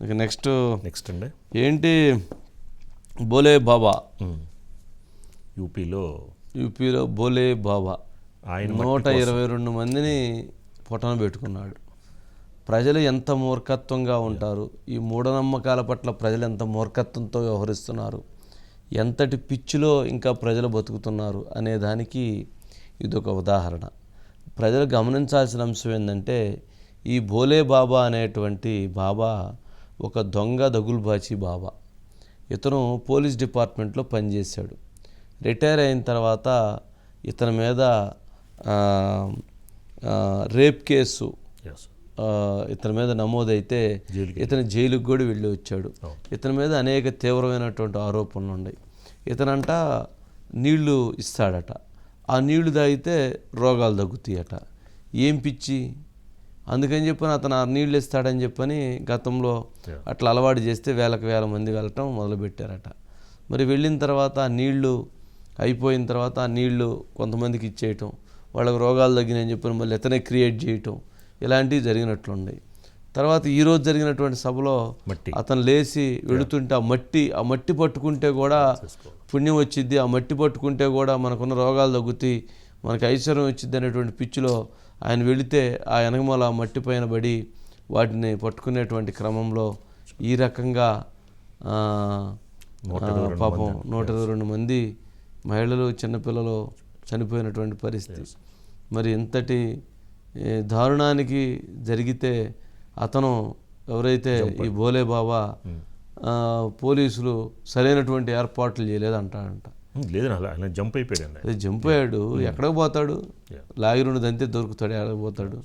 ఇక నెక్స్ట్ అండి ఏంటి బోలే బాబా యూపీలో బోలే బాబా ఆయన 122 మందిని పొట్టన పెట్టుకున్నాడు. ప్రజలు ఎంత మూర్ఖత్వంగా ఉంటారు, ఈ మూఢనమ్మకాల పట్ల ప్రజలు ఎంత మూర్ఖత్వంతో వ్యవహరిస్తున్నారు, ఎంతటి పిచ్చిలో ఇంకా ప్రజలు బతుకుతున్నారు అనే దానికి ఇదొక ఉదాహరణ. ప్రజలు గమనించాల్సిన అంశం ఏంటంటే ఈ భోలే బాబా అనేటువంటి బాబా ఒక దొంగ దగుల్బాచి బాబా. ఇతను పోలీస్ డిపార్ట్మెంట్లో పనిచేశాడు. రిటైర్ అయిన తర్వాత ఇతని మీద రేప్ కేసు ఇతని మీద నమోదైతే ఇతని జైలుకు కూడా వెళ్ళి వచ్చాడు. ఇతని మీద అనేక తీవ్రమైనటువంటి ఆరోపణలు ఉన్నాయి. ఇతనంట నీళ్లు ఇస్తాడట, ఆ నీళ్లు తాగితే రోగాలు తగ్గుతాయట. ఏం పిచ్చి! అందుకని చెప్పని అతను ఆ నీళ్ళు ఇస్తాడని చెప్పని గతంలో అట్లా అలవాటు చేస్తే వేల మంది వెళ్ళటం మొదలుపెట్టారట. మరి వెళ్ళిన తర్వాత ఆ నీళ్లు అయిపోయిన తర్వాత ఆ నీళ్లు కొంతమందికి ఇచ్చేయటం, వాళ్ళకి రోగాలు తగ్గినాయని చెప్పని మళ్ళీ ఇతనే క్రియేట్ చేయటం, ఇలాంటివి జరిగినట్లున్నాయి. తర్వాత ఈరోజు జరిగినటువంటి సభలో అతను లేచి వెళుతుంటే ఆ మట్టి పట్టుకుంటే కూడా పుణ్యం వచ్చిద్ది, ఆ మట్టి పట్టుకుంటే కూడా మనకున్న రోగాలు తగ్గుతాయి, మనకి ఐశ్వర్యం వచ్చింది అనేటువంటి పిచ్చిలో ఆయన వెళితే ఆ వెనకమాల మట్టి పైన పడి వాటిని పట్టుకునేటువంటి క్రమంలో ఈ రకంగా పాపం 122 మంది మహిళలు చిన్నపిల్లలు చనిపోయినటువంటి పరిస్థితి. మరి ఇంతటి దారుణానికి జరిగితే అతను ఎవరైతే ఈ భోలే బాబా పోలీసులు సరైనటువంటి ఏర్పాట్లు చేయలేదంటాడంట. జంప్ అయ్యాడు. ఎక్కడికి పోతాడు? లాగి 2 దంతే దొరుకుతాడు, ఎక్కడికి పోతాడు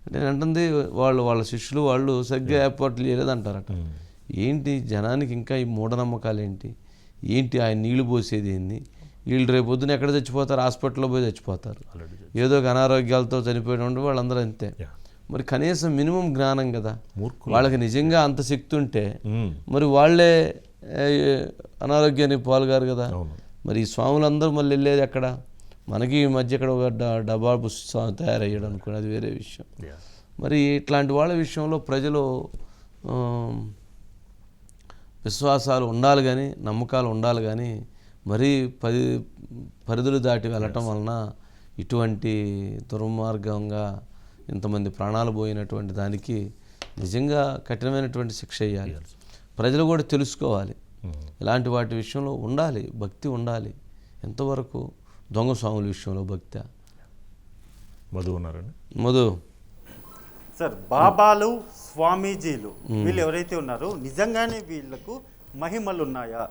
అంటే అంటుంది వాళ్ళ శిష్యులు వాళ్ళు సరిగ్గా ఏర్పాట్లు చేయలేదంటారట. ఏంటి జనానికి ఇంకా ఈ మూఢనమ్మకాలు ఏంటి ఆయన నీళ్లు పోసేది ఏంది? వీళ్ళు రేపు పొద్దున ఎక్కడ చచ్చిపోతారు? హాస్పిటల్లో పోయి చచ్చిపోతారు. ఏదో ఒక అనారోగ్యాలతో చనిపోయిన వాళ్ళందరూ అంతే. మరి కనీసం మినిమం జ్ఞానం కదా, వాళ్ళకి నిజంగా అంత శక్తి ఉంటే మరి వాళ్ళే అనారోగ్యానికి పాల్గారు కదా. మరి ఈ స్వాములందరూ మళ్ళీ వెళ్ళేది ఎక్కడ? మనకి ఈ మధ్య ఇక్కడ ఒక డబాబు తయారయ్యాడు అనుకోండి, అది వేరే విషయం. మరి ఇట్లాంటి వాళ్ళ విషయంలో ప్రజలు విశ్వాసాలు ఉండాలి కానీ, నమ్మకాలు ఉండాలి కానీ, మరీ పరిధులు దాటి వెళ్ళటం వలన ఇటువంటి దుర్మార్గంగా ఇంతమంది ప్రాణాలు పోయినటువంటి దానికి నిజంగా కఠినమైనటువంటి శిక్ష వేయాలి. ప్రజలు కూడా తెలుసుకోవాలి, ఇలాంటి వాటి విషయంలో ఉండాలి, భక్తి ఉండాలి. ఎంతవరకు దొంగ స్వాముల విషయంలో భక్తి. మధు సార్, బాబాలు స్వామీజీలు వీళ్ళు ఎవరైతే ఉన్నారో నిజంగానే వీళ్ళకు మహిమలు ఉన్నాయా?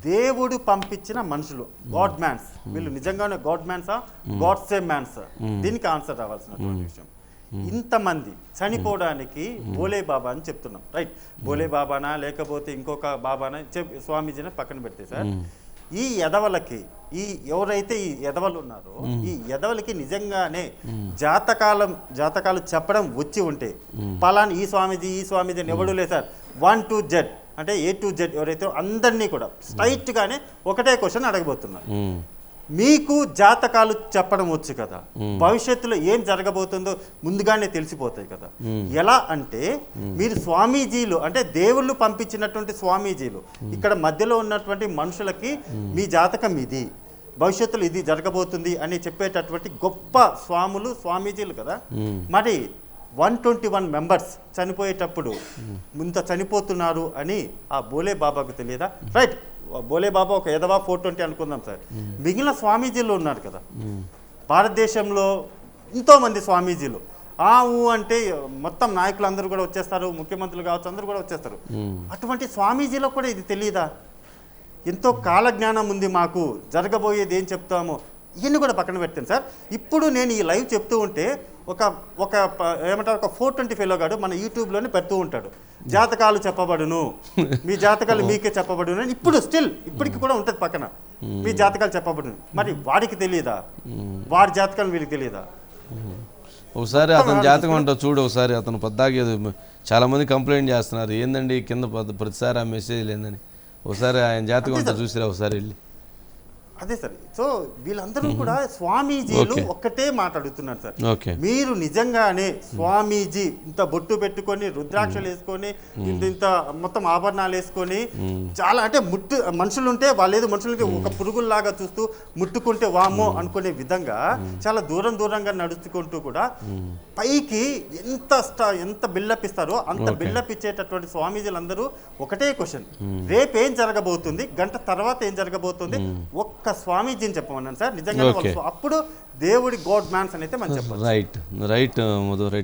దేవుడు పంపించిన మనుషులు, గాడ్ మ్యాన్స్, వీళ్ళు నిజంగానే గాడ్ మ్యాన్సా, గాడ్ సేమ్ మ్యాన్సా? దీనికి ఆన్సర్ రావాల్సినటువంటి విషయం. ఇంతమంది చనిపోవడానికి బోలే బాబా అని చెప్తున్నాం, రైట్? బోలే బాబానా లేకపోతే ఇంకొక బాబానా స్వామీజీని పక్కన పెడితే సార్, ఈ ఎదవలకి ఎవరైతే ఈ ఎదవలు ఉన్నారో ఈ ఎదవలకి నిజంగానే జాతకాలు చెప్పడం వచ్చి ఉంటే పలానా ఈ స్వామీజీ అని ఎవడు లేదు సార్. 1 to Z అంటే A to Z ఎవరైతే అందరినీ కూడా స్ట్రైట్గానే ఒకటే క్వశ్చన్ అడగబోతున్నారు. మీకు జాతకాలు చెప్పడం వచ్చు కదా, భవిష్యత్తులో ఏం జరగబోతుందో ముందుగానే తెలిసిపోతాయి కదా. ఎలా అంటే మీరు స్వామీజీలు అంటే దేవుళ్ళు పంపించినటువంటి స్వామీజీలు ఇక్కడ మధ్యలో ఉన్నటువంటి మనుషులకి మీ జాతకం ఇది, భవిష్యత్తులో ఇది జరగబోతుంది అని చెప్పేటటువంటి గొప్ప స్వామీజీలు కదా. మరి 121 మెంబర్స్ చనిపోయేటప్పుడు ఇంత చనిపోతున్నారు అని ఆ బోలే బాబాకు తెలియదా? రైట్, బోలే బాబా ఒక ఎదవా 420 అనుకుందాం సార్. మిగిలిన స్వామీజీలు ఉన్నారు కదా భారతదేశంలో, ఎంతోమంది స్వామీజీలు. అంటే మొత్తం నాయకులు అందరూ కూడా వచ్చేస్తారు, ముఖ్యమంత్రులు కావచ్చు, అందరూ కూడా వచ్చేస్తారు. అటువంటి స్వామీజీలో కూడా ఇది తెలియదా? ఎంతో కాలజ్ఞానం ఉంది మాకు, జరగబోయేది ఏం చెప్తామో ఇవన్నీ కూడా పక్కన పెట్టాను సార్. ఇప్పుడు నేను ఈ లైవ్ చెప్తూ ఉంటే ఒక ఏమంటారు, ఒక 420 ఫెలో గాడు మన యూట్యూబ్లోనే పెడుతూ ఉంటాడు, జాతకాలు చెప్పబడును, మీ జాతకాలు మీకే చెప్పబడును అని. ఇప్పటికి కూడా ఉంటుంది పక్కన, మీ జాతకాలు చెప్పబడును. మరి వాడికి తెలియదా? వాడి జాతకాలు వీడికి తెలియదా? ఒకసారి అతని జాతకం అంటూ చూడు. ఒకసారి అతను పద్దాకి చాలామంది కంప్లైంట్ చేస్తున్నారు, ఏందండి కింద ప్రతిసారి ఆ మెసేజ్ లేదని. ఒకసారి ఆయన జాతకం అంతా చూసిరా ఒకసారి వెళ్ళి. అదే సార్. సో వీళ్ళందరూ కూడా స్వామీజీలు Okay. ఒక్కటే మాట్లాడుతున్నారు సార్. ఓకే మీరు నిజంగానే స్వామీజీ ఇంత బొట్టు పెట్టుకొని రుద్రాక్షలు వేసుకొని ఇంత మొత్తం ఆభరణాలు వేసుకొని చాలా అంటే మనుషులు ఉంటే వాళ్ళు ఏదో మనుషులకి ఒక పురుగుల్లాగా చూస్తూ ముట్టుకుంటే వామో అనుకునే విధంగా చాలా దూరంగా నడుచుకుంటూ కూడా పైకి ఎంత బిల్డప్ ఇస్తారో అంత బిల్డప్ ఇచ్చేటటువంటి స్వామీజీలందరూ ఒకటే క్వశ్చన్, రేపు ఏం జరగబోతుంది, గంట తర్వాత ఏం జరగబోతుంది, ఒక్క స్వామీజీని చెప్పమన్నాను సార్. నిజంగా Okay. అప్పుడు దేవుడి గాడ్ మ్యాన్స్ అని అయితే మనం చెప్పాలి. Right Madhu right